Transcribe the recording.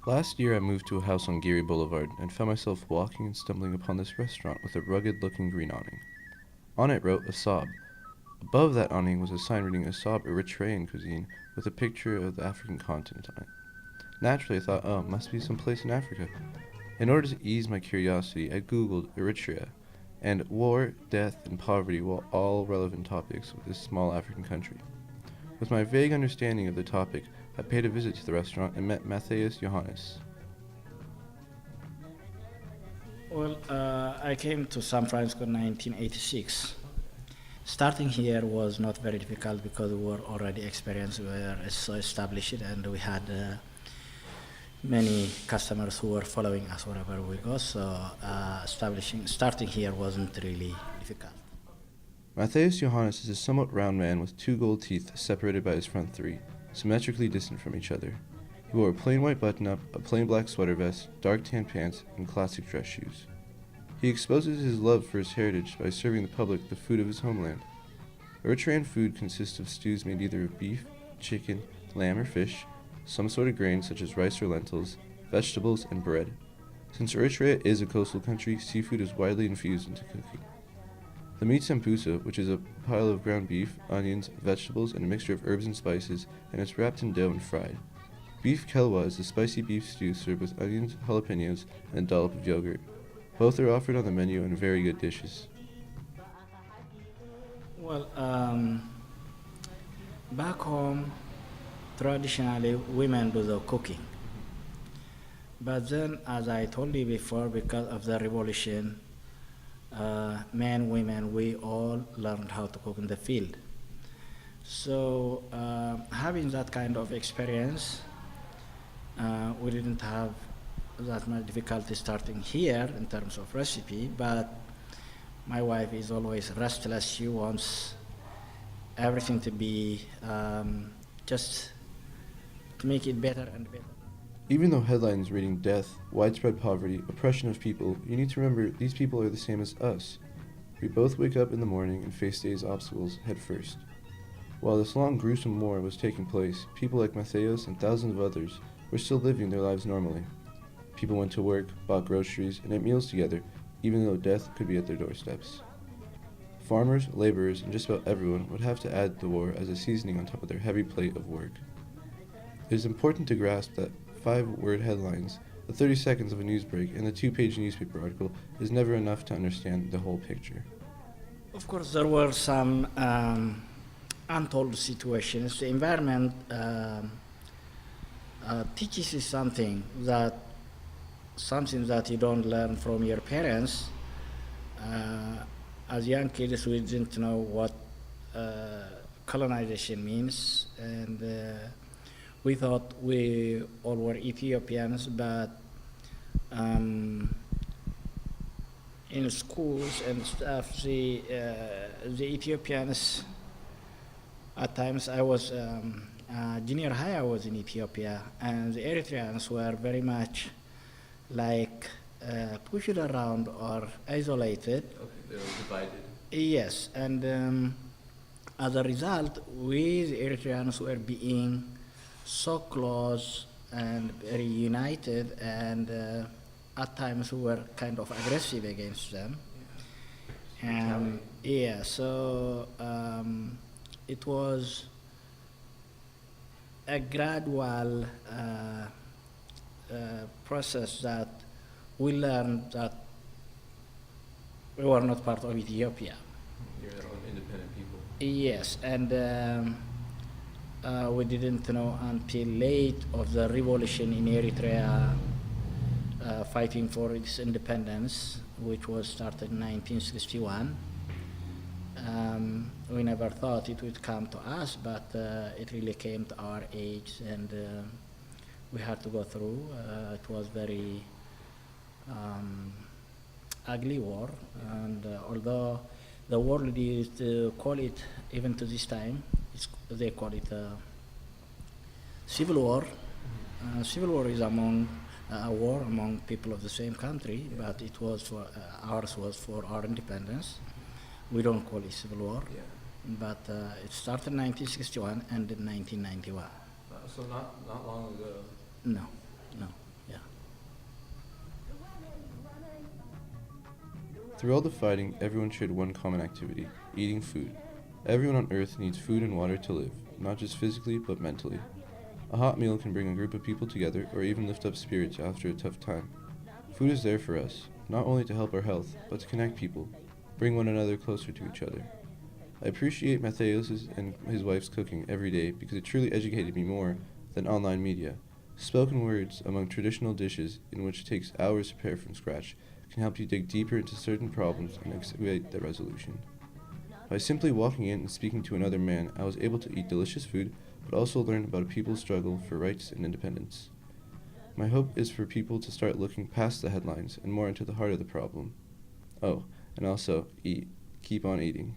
Last year I moved to a house on Geary Boulevard and found myself walking and stumbling upon this restaurant with a rugged-looking green awning. On it wrote Assab. Above that awning was a sign reading Assab Eritrean Cuisine with a picture of the African continent on it. Naturally I thought, oh, it must be someplace in Africa. In order to ease my curiosity, I googled Eritrea, and war, death, and poverty were all relevant topics with this small African country. With my vague understanding of the topic, I paid a visit to the restaurant and met Matheos Yohannes. Well, I came to San Francisco in 1986. Starting here was not very difficult because we were already experienced, we were so established, and we had many customers who were following us wherever we go. So starting here wasn't really difficult. Matheos Yohannes is a somewhat round man with two gold teeth separated by his front three, symmetrically distant from each other. He wore a plain white button-up, a plain black sweater vest, dark tan pants, and classic dress shoes. He exposes his love for his heritage by serving the public the food of his homeland. Eritrean food consists of stews made either of beef, chicken, lamb, or fish, some sort of grain such as rice or lentils, vegetables, and bread. Since Eritrea is a coastal country, seafood is widely infused into cooking. The meat sambusa, which is a pile of ground beef, onions, vegetables, and a mixture of herbs and spices, and it's wrapped in dough and fried. Beef kelwa is a spicy beef stew served with onions, jalapenos, and a dollop of yogurt. Both are offered on the menu and very good dishes. Well, back home, traditionally women do the cooking. But then, as I told you before, because of the revolution, men, women, we all learned how to cook in the field. So having that kind of experience, we didn't have that much difficulty starting here in terms of recipe, but my wife is always restless. She wants everything to be just to make it better and better. Even though headlines reading death, widespread poverty, oppression of people, you need to remember these people are the same as us. We both wake up in the morning and face day's obstacles head first. While this long, gruesome war was taking place, people like Matheos and thousands of others were still living their lives normally. People went to work, bought groceries, and ate meals together, even though death could be at their doorsteps. Farmers, laborers, and just about everyone would have to add the war as a seasoning on top of their heavy plate of work. It is important to grasp that 5-word headlines, the 30 seconds of a news break, and the 2-page newspaper article is never enough to understand the whole picture. Of course, there were some untold situations. The environment teaches you something that you don't learn from your parents. As young kids, we didn't know what colonization means, and we thought we all were Ethiopians, but in schools and stuff, the Ethiopians, at times I was junior high, I was in Ethiopia, and the Eritreans were very much like pushed around or isolated. Okay, they were divided. Yes, and as a result, we the Eritreans were being so close and very united, and at times we were kind of aggressive against them. And yeah, so it was a gradual process that we learned that we were not part of Ethiopia. You're your own independent people. Yes, and we didn't know until late of the revolution in Eritrea, fighting for its independence, which was started in 1961. We never thought it would come to us, but it really came to our age, and we had to go through. It was very ugly war, and although the world used to call it, even to this time, they call it civil war. Civil war is a war among people of the same country, but it was for ours was for our independence. We don't call it civil war, but it started in 1961 and in 1991. So not long ago. No, no. Through all the fighting, everyone shared one common activity: eating food. Everyone on Earth needs food and water to live, not just physically, but mentally. A hot meal can bring a group of people together or even lift up spirits after a tough time. Food is there for us, not only to help our health, but to connect people, bring one another closer to each other. I appreciate Matheos' and his wife's cooking every day because it truly educated me more than online media. Spoken words among traditional dishes, in which it takes hours to prepare from scratch, can help you dig deeper into certain problems and excavate their resolution. By simply walking in and speaking to another man, I was able to eat delicious food, but also learn about a people's struggle for rights and independence. My hope is for people to start looking past the headlines and more into the heart of the problem. Oh, and also, eat. Keep on eating.